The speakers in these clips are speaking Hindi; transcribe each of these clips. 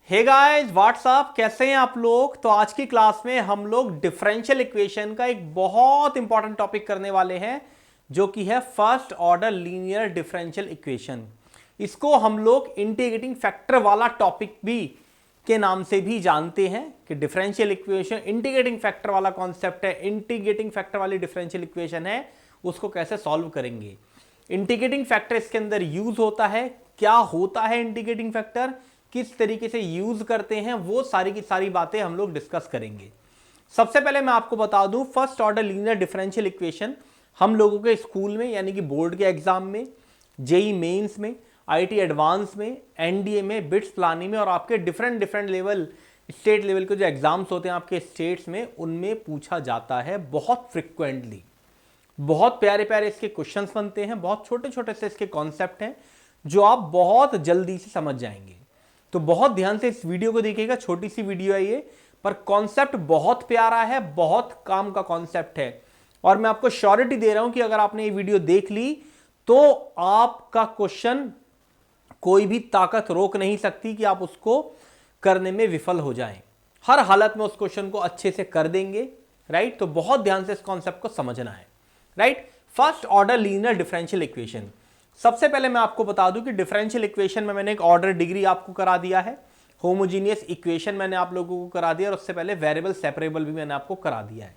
हे गाइस व्हाट्सअप, कैसे हैं आप लोग। तो आज की क्लास में हम लोग डिफरेंशियल इक्वेशन का एक बहुत इंपॉर्टेंट टॉपिक करने वाले हैं जो कि है first order linear differential equation. इसको हम लोग इंटीग्रेटिंग फैक्टर वाला टॉपिक भी के नाम से भी जानते हैं कि डिफरेंशियल इक्वेशन इंटीग्रेटिंग फैक्टर वाला कॉन्सेप्ट है। इंटीग्रेटिंग फैक्टर वाली डिफरेंशियल इक्वेशन है, उसको कैसे सॉल्व करेंगे। इंटीग्रेटिंग फैक्टर इसके अंदर यूज होता है, क्या होता है इंटीग्रेटिंग फैक्टर, किस तरीके से यूज करते हैं, वो सारी की सारी बातें हम लोग डिस्कस करेंगे। सबसे पहले मैं आपको बता दूं, first order linear differential equation हम लोगों के स्कूल में यानी कि बोर्ड के एग्जाम में, जेई मेंस में, आईटी एडवांस में, एनडीए में, बिट्स प्लानिंग में और आपके डिफरेंट लेवल, स्टेट लेवल के जो एग्जाम्स होते हैं आपके स्टेट्स में, उनमें पूछा जाता है बहुत फ्रिक्वेंटली। बहुत प्यारे प्यारे इसके क्वेश्चंस बनते हैं, बहुत छोटे छोटे से इसके कॉन्सेप्ट हैं जो आप बहुत जल्दी से समझ जाएंगे। तो बहुत ध्यान से इस वीडियो को देखिएगा, छोटी सी वीडियो है ये, पर कॉन्सेप्ट बहुत प्यारा है, बहुत काम का कॉन्सेप्ट है। और मैं आपको श्योरिटी दे रहा हूं कि अगर आपने ये वीडियो देख ली तो आपका क्वेश्चन कोई भी ताकत रोक नहीं सकती कि आप उसको करने में विफल हो जाएं। हर हालत में उस क्वेश्चन को अच्छे से कर देंगे, राइट। तो बहुत ध्यान से इस कॉन्सेप्ट को समझना है, right. First order linear differential equation. सबसे पहले मैं आपको बता दूं कि डिफरेंशियल इक्वेशन में मैंने एक ऑर्डर डिग्री आपको करा दिया है, होमोजीनियस इक्वेशन मैंने आप लोगों को करा दिया और उससे पहले वेरिएबल सेपरेबल भी मैंने आपको करा दिया है।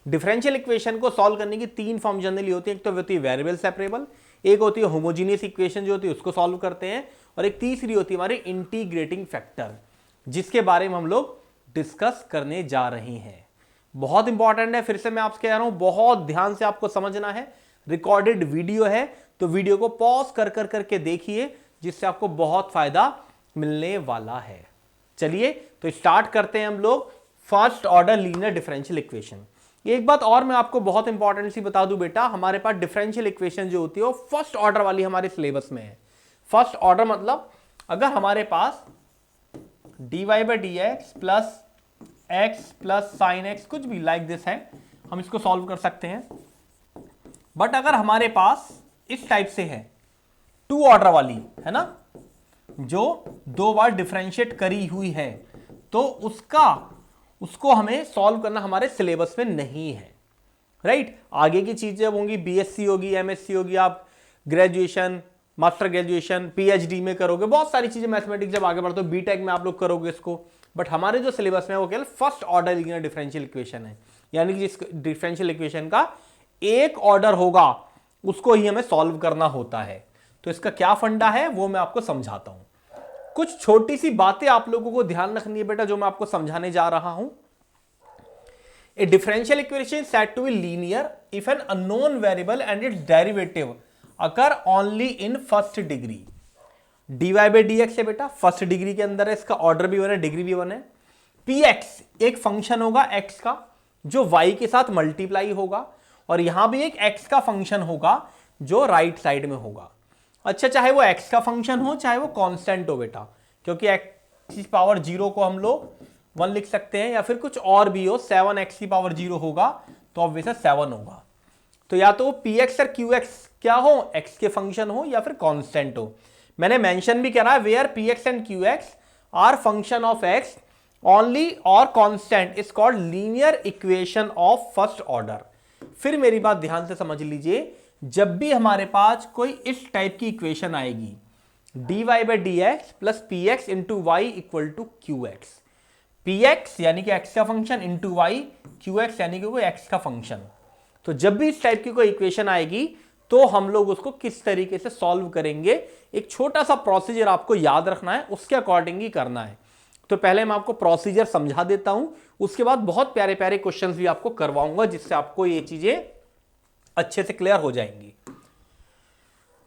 डिफरेंशियल इक्वेशन को सॉल्व करने की तीन फॉर्म जनरली होती है, एक तो होती है वेरिएबल सेपरेबल, एक होती है होमोजीनियस इक्वेशन जो होती है उसको सॉल्व करते हैं, और एक तीसरी होती है हमारी इंटीग्रेटिंग फैक्टर, जिसके बारे में हम लोग डिस्कस करने जा रहे हैं। बहुत इंपॉर्टेंट है, फिर से मैं आपसे कह रहा हूं, बहुत ध्यान से आपको समझना है। रिकॉर्डेड वीडियो है तो वीडियो को पॉज कर कर करके देखिए, जिससे आपको बहुत फायदा मिलने वाला है। चलिए तो स्टार्ट करते हैं हम लोग first order linear differential equation. एक बात और मैं आपको बहुत इंपॉर्टेंट सी बता दूं बेटा, हमारे पास डिफरेंशियल इक्वेशन जो होती है वो फर्स्ट ऑर्डर वाली हमारे सिलेबस में है। फर्स्ट ऑर्डर मतलब अगर हमारे पास dy by D x plus x plus sine x कुछ भी लाइक दिस है, हम इसको सॉल्व कर सकते हैं। बट अगर हमारे पास इस टाइप से है, टू ऑर्डर वाली है ना, जो दो बार डिफरेंशिएट करी हुई है, तो उसको हमें सॉल्व करना हमारे सिलेबस में नहीं है, राइट। आगे की चीजें होंगी, बीएससी होगी, एमएससी होगी, आप ग्रेजुएशन, मास्टर ग्रेजुएशन, पीएचडी में करोगे, बहुत सारी चीजें मैथमेटिक्स जब आगे बढ़ते हो बीटेक में आप लोग करोगे इसको। बट हमारे जो सिलेबस में है वो केवल first order linear differential equation है, यानी कि जिस डिफरेंशियल इक्वेशन का एक ऑर्डर होगा उसको ही हमें सॉल्व करना होता है। तो इसका क्या फंडा है वो मैं आपको समझाता हूं। कुछ छोटी सी बातें आप लोगों को ध्यान रखनी है बेटा, जो मैं आपको समझाने जा रहा हूं। A differential equation said to be linear if an unknown variable and its derivative occur only in first degree. dy by D x है बेटा, फर्स्ट डिग्री के अंदर है, इसका ऑर्डर भी वन है, डिग्री भी वन है। px एक फंक्शन होगा x का जो y के साथ मल्टीप्लाई होगा, और यहां भी एक x का फंक्शन होगा जो राइट साइड में होगा। अच्छा, चाहे वो x का फंक्शन हो चाहे वो कांस्टेंट हो बेटा, क्योंकि x की पावर 0 को हम लोग 1 लिख सकते हैं, या फिर कुछ और भी हो, 7x की पावर 0 होगा तो ऑब्वियसली 7 होगा। तो या तो px और qx क्या हो, x के फंक्शन हो या फिर कांस्टेंट हो। मैंने मेंशन भी करा है, where px and qx are function of x only और constant is called linear equation of first order. फिर मेरी बात ध्यान से समझ लीजिए, जब भी हमारे पास कोई इस टाइप की इक्वेशन आएगी, dy by D x plus p x into y equal to q x, p x यानी कि x का function into y, q x यानी कि कोई x का फंक्शन। तो जब भी इस टाइप की कोई इक्वेशन आएगी तो हम लोग उसको किस तरीके से सॉल्व करेंगे, एक छोटा सा प्रोसीजर आपको याद रखना है, उसके अकॉर्डिंग ही करना है। तो पहले मैं आपको प्रोसीजर समझा देता हूं, उसके बाद बहुत प्यारे प्यारे क्वेश्चंस भी आपको करवाऊंगा, जिससे आपको ये चीजें अच्छे से क्लियर हो जाएंगी।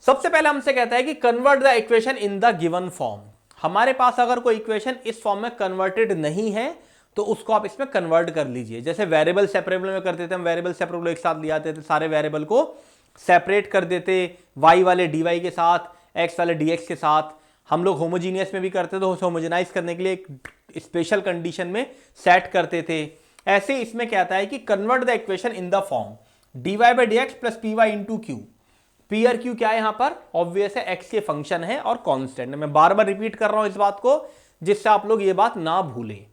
सबसे पहले हमसे कहता है कि convert the equation in the given form. हमारे पास अगर कोई इक्वेशन इस फॉर्म में कन्वर्टेड नहीं है तो उसको आप इसमें कन्वर्ट कर लीजिए। जैसे वेरिएबल सेपरेबल में कर देते, हम वेरिएबल सेपरेबल एक साथ ले आते थे, सारे वेरिएबल को सेपरेट कर देते, y वाले dy के साथ, x वाले dx के साथ। हम लोग होमोजीनियस में भी करते थे, होमोजेनाइज करने के लिए एक स्पेशल कंडीशन में सेट करते थे। ऐसे इसमें कहता है कि convert the equation in the form dy by D x plus p y into q. P और क्यू क्या है यहां पर, ऑब्वियस है x के फंक्शन है और कांस्टेंट है। मैं बार बार रिपीट कर रहा हूं इस बात को, जिससे आप लोग ये बात ना भूलें।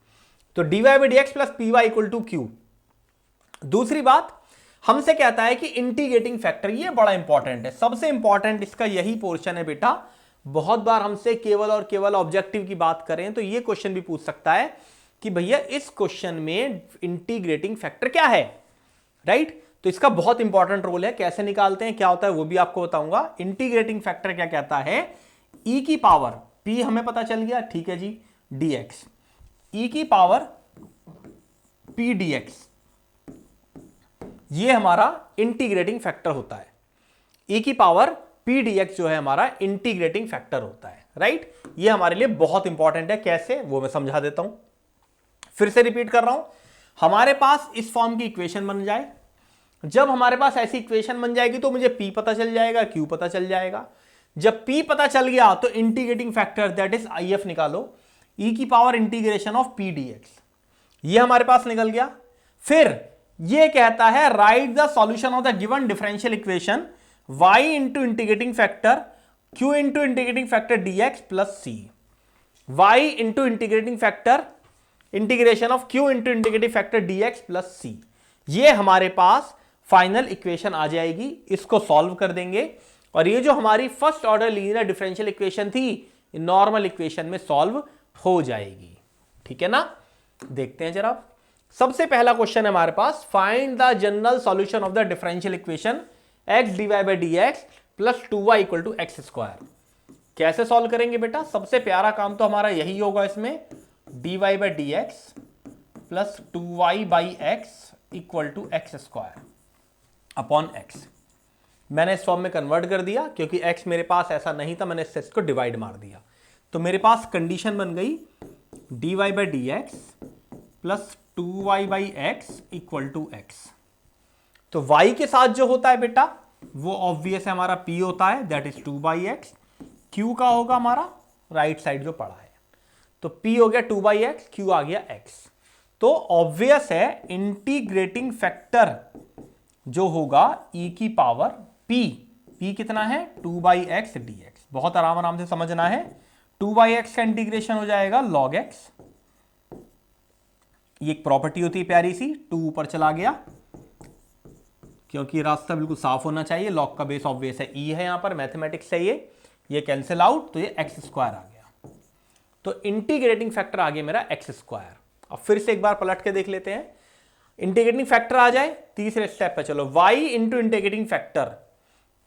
तो dy by D x plus p y equal to q. दूसरी बात हमसे कहता है कि इंटीग्रेटिंग फैक्टर, ये बड़ा इंपॉर्टेंट है, सबसे इंपॉर्टेंट इसका यही पोर्शन है बेटा। बहुत बार हमसे केवल और केवल ऑब्जेक्टिव की बात करें तो ये क्वेश्चन भी पूछ सकता है कि भैया इस क्वेश्चन में इंटीग्रेटिंग फैक्टर क्या है, राइट? तो इसका बहुत इंपॉर्टेंट रोल है। कैसे निकालते हैं, क्या होता है, वो भी आपको बताऊंगा। इंटीग्रेटिंग फैक्टर क्या कहता है, e की पावर p हमें पता चल गया, ठीक है जी, dx, e की पावर p dx, ये हमारा इंटीग्रेटिंग फैक्टर होता है। e की पावर p dx जो है हमारा इंटीग्रेटिंग फैक्टर होता है, राइट? ये हमारे लिए बहुत इंपॉर्टेंट है। कैसे, वो मैं समझा देता हूं। फिर से रिपीट कर रहा हूं, हमारे पास इस फॉर्म की इक्वेशन बन जाए, जब हमारे पास ऐसी इक्वेशन बन जाएगी तो मुझे p पता चल जाएगा, q पता चल जाएगा। जब p पता चल गया तो integrating factor that is if निकालो, e की power integration of p dx, ये हमारे पास निकल गया। फिर ये कहता है right the solution of the given differential equation y into integrating factor q into integrating factor dx plus c, y into integrating factor integration of q into integrating factor dx plus c, ये हमारे पास फाइनल इक्वेशन आ जाएगी। इसको सॉल्व कर देंगे और ये जो हमारी first order linear differential equation थी नॉर्मल इक्वेशन में सॉल्व हो जाएगी, ठीक है ना? देखते हैं जरा। सबसे पहला क्वेश्चन है हमारे पास, find the general solution of the differential equation x dy by D x plus 2y equal to x square. कैसे सॉल्व करेंगे बेटा? सबसे प्यारा काम तो हमारा यही होगा इसमें, dy by D x plus 2y by x equal to x square upon x. मैंने इस फॉर्म में कन्वर्ट कर दिया क्योंकि x मेरे पास ऐसा नहीं था, मैंने इसको डिवाइड मार दिया। तो मेरे पास कंडीशन बन गई dy by D x plus 2y by x equal to x. तो y के साथ जो होता है बेटा वो ऑब्वियस है हमारा p होता है, that is 2 by x. q का होगा हमारा राइट साइड जो पड़ा है, तो p हो गया 2 बाई एक्स, q आ गया x। तो ऑब्वियस है इंटीग्रेटिंग फैक्टर जो होगा e की पावर p कितना है 2 बाई एक्स डी एक्स। बहुत आराम से समझना है, 2 बाई एक्स का इंटीग्रेशन हो जाएगा log x, ये एक प्रॉपर्टी होती है प्यारी सी, 2 ऊपर चला गया क्योंकि रास्ता बिल्कुल साफ होना चाहिए। log का बेस ऑब्वियस है e है, यहां पर मैथमेटिक्स है, ये कैंसिल आउट, तो ये एक्स स्क्वायर आ गया। तो इंटीग्रेटिंग फैक्टर आ गया मेरा एक्स स्क्वायर। अब फिर से एक बार पलट के देख लेते हैं, इंटीग्रेटिंग फैक्टर आ जाए तीसरे स्टेप पे, चलो y into integrating factor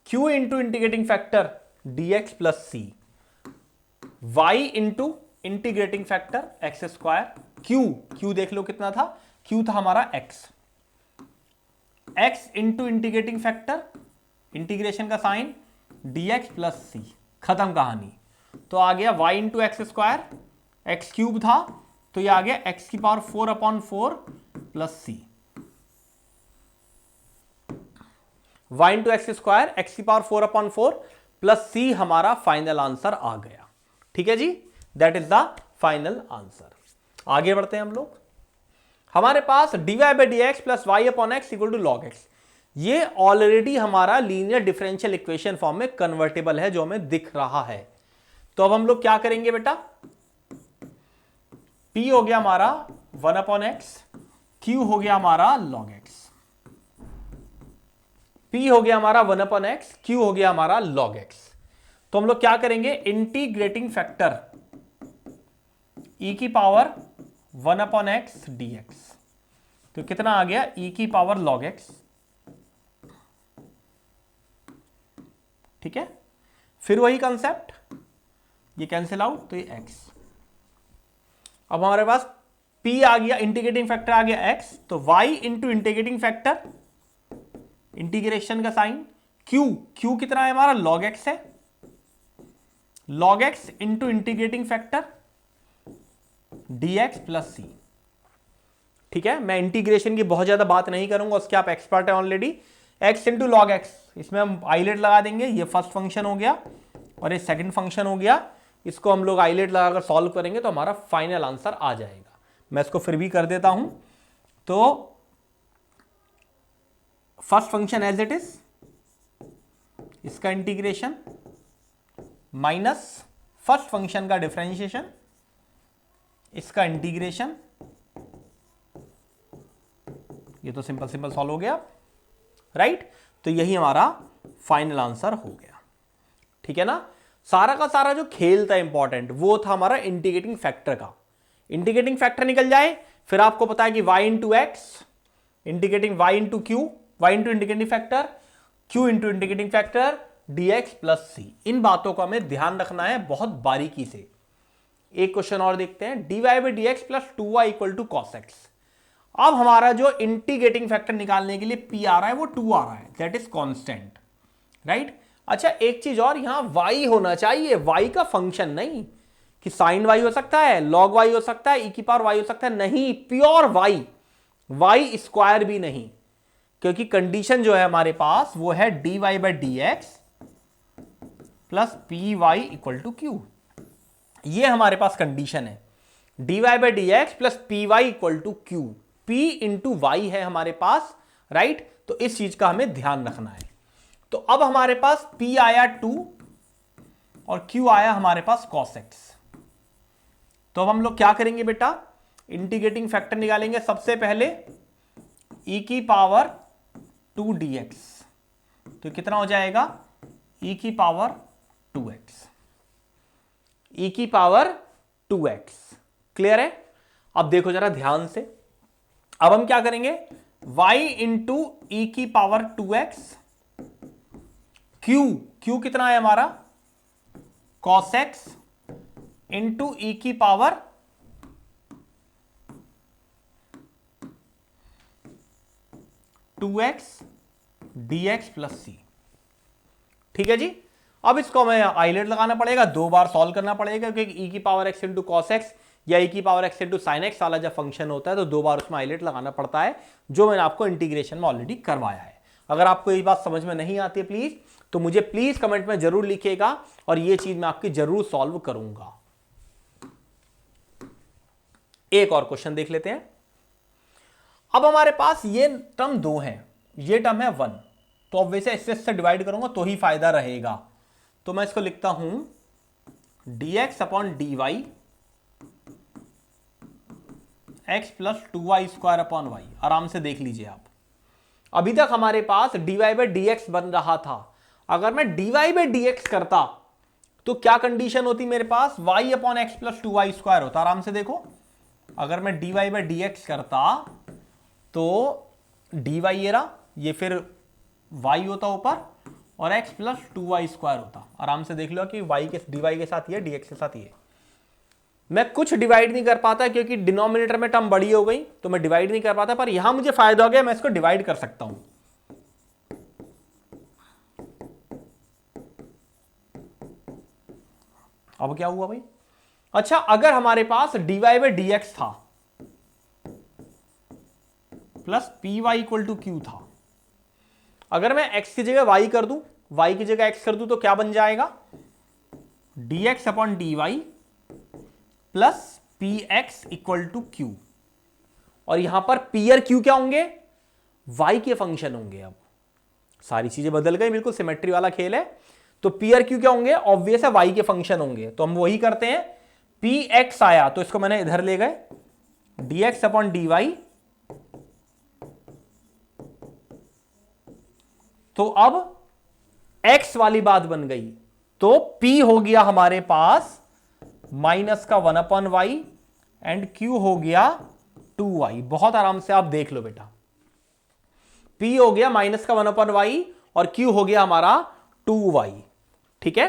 q into integrating factor dx plus c, y into integrating factor x square, q देख लो कितना था, q था हमारा x into integrating factor integration का साइन dx प्लस c, खत्म कहानी। तो आ गया y into x square, x cube था तो ये आ गया x की power 4 upon 4 plus c, y into x square x की पावर 4 अपॉन 4 प्लस c हमारा फाइनल आंसर आ गया, ठीक है जी, that is the final answer. आगे बढ़ते हैं हम लोग। हमारे पास dy by D x plus Y upon X equal to log X, ये ऑलरेडी हमारा लीनियर डिफरेंशियल इक्वेशन फॉर्म में कन्वर्टेबल है जो हमें दिख रहा है। तो अब हम लोग क्या करेंगे बेटा, p हो गया हमारा 1 अपॉन एक्स, q हो गया हमारा log x, p हो गया हमारा 1 अपॉन एक्स, q हो गया हमारा log x। तो हम लोग क्या करेंगे, इंटीग्रेटिंग फैक्टर e की पावर 1 अपॉन एक्स dx, तो कितना आ गया e की पावर log x, ठीक है। फिर वही कंसेप्ट, ये कैंसिल आउट तो ये x। अब हमारे पास p आ गया, इंटीग्रेटिंग फैक्टर आ गया x, तो y into integrating factor integration का साइन q कितना है हमारा log x है, log x into integrating factor dx plus c, ठीक है। मैं इंटीग्रेशन की बहुत ज्यादा बात नहीं करूंगा, उसके आप एक्सपर्ट है already. x into log x, इसमें हम आइलेट लगा देंगे, ये फर्स्ट फंक्शन हो गया और ये सेकंड फंक्शन हो गया, इसको हम लोग आइलेट लगाकर सॉल्व करेंगे तो हमारा फाइनल आंसर आ जाएगा। मैं इसको फिर भी कर देता हूं, तो first function as it is, इसका इंटीग्रेशन माइनस फर्स्ट फंक्शन का डिफरेंशिएशन इसका इंटीग्रेशन, ये तो सिंपल सिंपल सॉल्व हो गया, राइट। तो यही हमारा फाइनल आंसर हो गया, ठीक है ना। सारा का सारा जो खेल था इंपॉर्टेंट वो था हमारा इंटीग्रेटिंग फैक्टर का। इंटीग्रेटिंग फैक्टर निकल जाए, फिर आपको पता है कि y into x integrating y into Q, y into integrating factor, q into integrating factor dx plus c। इन बातों का हमें ध्यान रखना है बहुत बारीकी से। एक क्वेश्चन और देखते हैं, dy by D x plus 2y equal to cos x. अब हमारा जो इंटीग्रेटिंग फैक्टर निकालने के लिए p आ रहा है वो 2 आ रहा है, दैट इज कांस्टेंट, राइट। अच्छा एक चीज और, यहां y होना चाहिए, y का फंक्शन नहीं कि साइन y हो सकता है, लॉग y हो सकता है, e की पावर y हो सकता है, नहीं, प्योर y स्क्वायर भी नहीं, क्योंकि कंडीशन जो है हमारे पास वो है dy by D x plus p y equal to q. ये हमारे पास कंडीशन है, dy by D x plus p y equal to q, p into y है हमारे पास, राइट। तो इस चीज का हमें ध्यान रखना है। तो अब हमारे पास p आया 2 और q आया हमारे पास cos x। तो अब हम लोग क्या करेंगे बेटा, इंटीग्रेटिंग फैक्टर निकालेंगे। सबसे पहले e की पावर 2 dx, तो कितना हो जाएगा, e की पावर 2x, e की पावर 2x। क्लियर है। अब देखो जरा ध्यान से, अब हम क्या करेंगे, y इंटू ई की पावर 2x, q कितना है हमारा cos x इंटू ई की power 2x dx plus c। ठीक है जी। अब इसको हमें आइलेट लगाना पड़ेगा, 2 बार सॉल्व करना पड़ेगा, क्योंकि e की power x into cos x या e की power x into sine x वाला जब फंक्शन होता है तो 2 बार उसमें आइलेट लगाना पड़ता है, जो मैंने आपको इंटीग्रेशन में ऑलरेडी करवाया है। अगर आपको ये बात समझ में नहीं आती है प्लीज, तो मुझे प्लीज कमेंट में जरूर लिखिएगा और ये चीज मैं आपकी जरूर सॉल्व करूंगा। एक और क्वेश्चन देख लेते हैं। अब हमारे पास ये टर्म 2 है, ये टर्म है 1, तो अब वैसे इससे डिवाइड करूंगा तो ही फायदा रहेगा। तो मैं इसको लिखता हूं dx upon d y x plus 2y square upon y. आराम से देख लीजिए आप, अभी तक हमारे पास dy बाई डी एक्स बन रहा था। अगर मैं dy बाई डी एक्स करता तो क्या कंडीशन होती मेरे पास, y upon x plus 2y square होता। आराम से देखो, अगर मैं dy बाई डी एक्स करता तो dy ये रहा, ये फिर y होता ऊपर और x प्लस 2y स्क्वायर होता। आराम से देख लो कि y के dy के साथ ये, dx के साथ ये। मैं कुछ डिवाइड नहीं कर पाता क्योंकि डिनोमिनेटर में टर्म बड़ी हो गई, तो मैं डिवाइड नहीं कर पाता, पर यहां मुझे फायदा हो गया, मैं इसको डिवाइड कर सकता हूं। अब क्या हुआ भाई, अच्छा अगर हमारे पास dy बाई डी एक्स था plus p y equal to q था, अगर मैं x की जगह y कर दूं, y की जगह x कर दूं, तो क्या बन जाएगा, dx upon d y plus p x equal to q. और यहां पर p और q क्या होंगे, y के फंक्शन होंगे। अब सारी चीजें बदल गई, बिल्कुल सिमेट्री वाला खेल है। तो p और q क्या होंगे, ऑब्वियस है y के फंक्शन होंगे। तो हम वही करते हैं, पी एक्स आया तो इसको मैंने इधर ले गए, dx अपॉन डी वाई, तो अब x वाली बात बन गई, तो p हो गया हमारे पास माइनस का 1 अपॉन वाई एंड q हो गया 2y। बहुत आराम से आप देख लो बेटा, p हो गया माइनस का 1 अपॉन वाई और q हो गया हमारा 2y। ठीक है,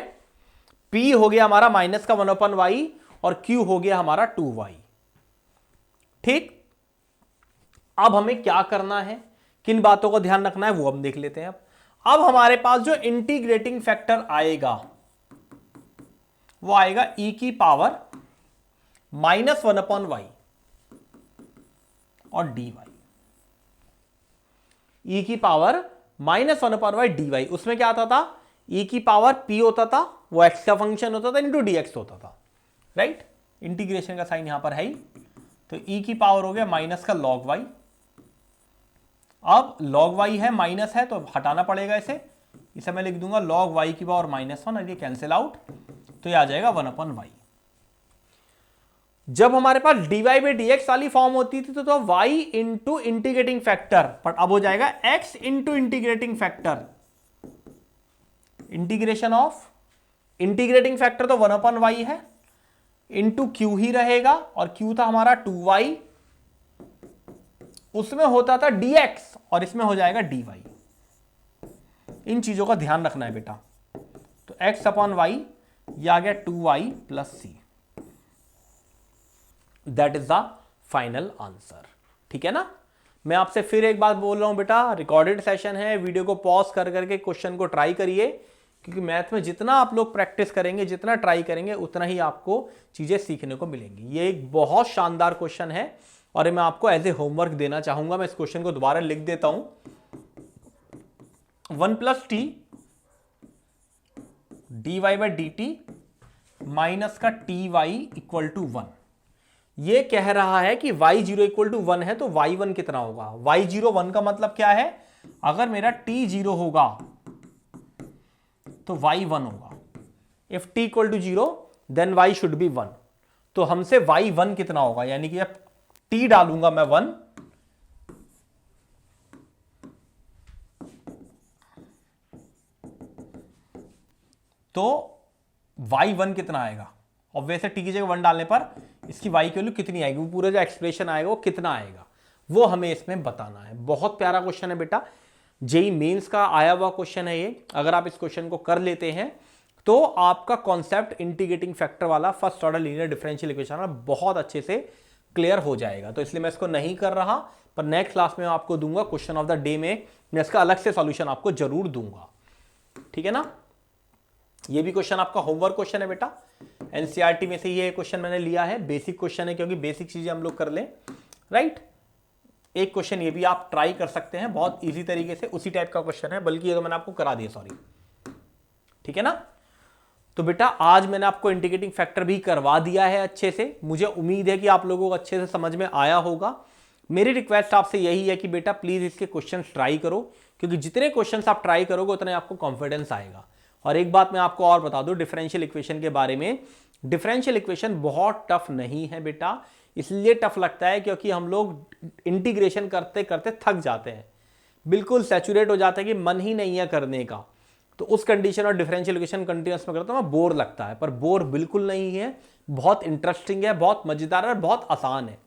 p हो गया हमारा माइनस का 1 अपॉन वाई और q हो गया हमारा 2y। ठीक, अब हमें क्या करना है, किन बातों को ध्यान रखना है वो हम देख लेते हैं। अब हमारे पास जो इंटीग्रेटिंग फैक्टर आएगा वो आएगा e की पावर माइनस 1 अपॉन वाई और dy, e की power minus 1 upon y d y. उसमें क्या आता था, e की पावर p होता था, वो x का फंक्शन होता था, इंटू dx होता था, राइट। इंटीग्रेशन का साइन यहां पर है ही, तो e की पावर हो गया माइनस का log y। अब log y है, माइनस है तो हटाना पड़ेगा इसे मैं लिख दूंगा log y की पावर -1 और ये कैंसिल आउट, तो ये आ जाएगा 1 अपॉन वाई। जब हमारे पास dy बाई डी एक्स वाली फॉर्म होती थी तो y into integrating factor, but अब हो जाएगा x into integrating factor, integration of integrating factor तो 1/y है, इंटू q ही रहेगा, और q था हमारा 2y, उसमें होता था dx और इसमें हो जाएगा dy। इन चीजों का ध्यान रखना है बेटा। तो x/y ये आ गया 2y plus c, that is the final answer. ठीक है ना। मैं आपसे फिर एक बात बोल रहा हूं बेटा, रिकॉर्डेड सेशन है, वीडियो को पॉज कर करके क्वेश्चन को ट्राई करिए, क्योंकि मैथ में जितना आप लोग प्रैक्टिस करेंगे, जितना ट्राई करेंगे, उतना ही आपको चीजें सीखने को मिलेंगी। ये एक बहुत शानदार क्वेश्चन है और मैं आपको एज ए होमवर्क देना चाहूंगा। मैं इस क्वेश्चन को दोबारा लिख देता हूं। 1 + t dy by D T minus का टी वाई इक्वल टू 1। ये कह रहा है कि y0 इक्वल टू 1 है तो y1 कितना होगा। y0 1 का मतलब क्या है, अगर मेरा t0 होगा तो y1 होगा। If t equal to 0 then y should be 1। तो हमसे y1 कितना होगा, यानी कि अब t डालूंगा मैं 1, तो y1 कितना आएगा। और वैसे t की जगह 1 डालने पर इसकी y की वैल्यू कितनी आएगी, वो पूरा जो एक्सप्रेशन आएगा वो कितना आएगा, वो हमें इसमें बताना है। बहुत प्यारा क्वेश्चन है बेटा, जेई मेंस का आया हुआ क्वेश्चन है ये। अगर आप इस क्वेश्चन को कर लेते हैं तो आपका कॉन्सेप्ट इंटीग्रेटिंग फैक्टर वाला first order linear differential equation वाला बहुत अच्छे से क्लियर हो जाएगा। तो इसलिए मैं इसको नहीं कर रहा, पर नेक्स्ट क्लास में आपको दूंगा क्वेश्चन ऑफ द डे में, मैं इसका अलग से सॉल्यूशन आपको जरूर दूंगा। ठीक है ना। ये भी क्वेश्चन आपका होमवर्क क्वेश्चन है बेटा, एनसीईआरटी में से ये क्वेश्चन मैंने लिया है। बेसिक क्वेश्चन है, क्योंकि बेसिक चीजें हम लोग कर लें, राइट। एक क्वेश्चन ये भी आप ट्राई कर सकते हैं, बहुत इजी तरीके से, उसी टाइप का क्वेश्चन है, बल्कि ये तो मैंने आपको करा दिया, सॉरी। ठीक है ना। तो बेटा आज मैंने आपको इंटीग्रेटिंग फैक्टर भी करवा दिया है अच्छे से। मुझे उम्मीद है कि आप लोगों को अच्छे से समझ में आया होगा। मेरी रिक्वेस्ट आपसे यही है कि बेटा प्लीज इसके क्वेश्चंस ट्राई करो, क्योंकि जितने क्वेश्चंस आप ट्राई करोगे उतने आपको कॉन्फिडेंस आएगा। और एक बात मैं आपको और बता दूं डिफरेंशियल इक्वेशन के बारे में, डिफरेंशियल इक्वेशन बहुत टफ नहीं है बेटा। इसलिए टफ लगता है क्योंकि हम लोग इंटीग्रेशन करते करते थक जाते हैं, बिल्कुल सैचुरेट हो जाता है कि मन ही नहीं है करने का। तो उस कंडीशन और डिफरेंशियल इक्वेशन कंटिन्यूअस में करता हूं मैं, बोर लगता है, पर बोर बिल्कुल नहीं है। बहुत इंटरेस्टिंग है, बहुत मजेदार है और बहुत आसान है।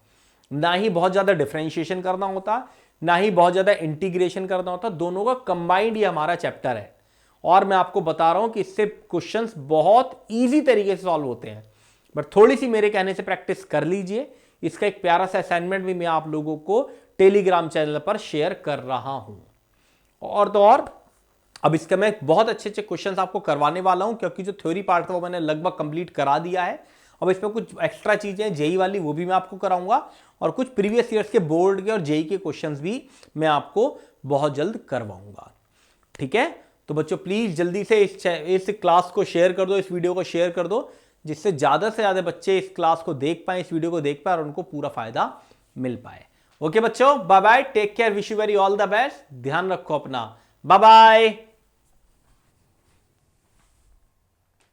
ना ही बहुत ज्यादा डिफरेंशिएशन करना होता, ना ही बहुत ज्यादा इंटीग्रेशन करना होता, दोनों का कंबाइंड ये हमारा चैप्टर है। और मैं आपको बता रहा हूं कि इससे क्वेश्चंस बहुत इजी तरीके से सॉल्व होते हैं, बट थोड़ी सी मेरे कहने से प्रैक्टिस कर लीजिए। इसका एक प्यारा सा असाइनमेंट भी मैं आप लोगों को टेलीग्राम चैनल पर शेयर कर रहा हूं। और तो और अब इसका मैं बहुत अच्छे अच्छे क्वेश्चंस आपको करवाने वाला हूं, क्योंकि जो थ्योरी पार्ट था वो मैंने लगभग कंप्लीट करा दिया है। अब इसमें कुछ एक्स्ट्रा चीजें जेई वाली वो भी मैं आपको कराऊंगा, और कुछ प्रीवियस ईयर्स के बोर्ड के और जेई के क्वेश्चंस भी मैं आपको बहुत जल्द करवाऊंगा। ठीक है। तो बच्चों प्लीज जल्दी से इस क्लास को शेयर कर दो, इस वीडियो को शेयर कर दो, जिससे ज्यादा से ज्यादा बच्चे इस क्लास को देख पाए, इस वीडियो को देख पाए और उनको पूरा फायदा मिल पाए। ओके बच्चों, bye bye, take care, wish you very all the best, ध्यान रखो अपना, बाय बाय।